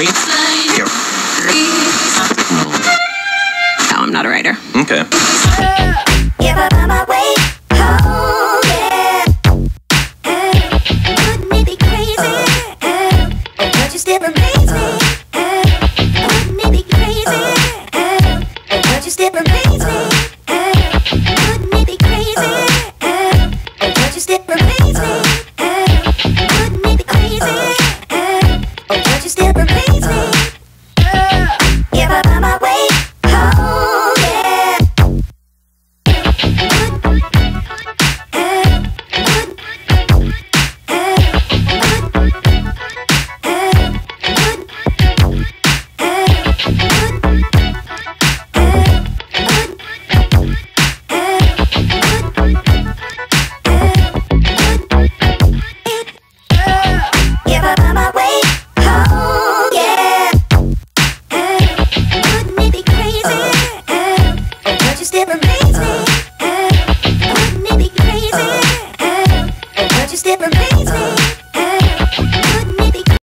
No, I'm not a writer. Okay. If I find my way home, yeah. Wouldn't it be crazy? But you still amaze me. Wouldn't it be crazy? But you still amaze me. Wouldn't it be crazy? But you still amaze me. Wouldn't it be crazy? But you still amaze me. If I find my way home, yeah. If I find my way home, yeah. Wouldn't it be crazy? But you still amaze me. Wouldn't it be crazy? But you still amaze me.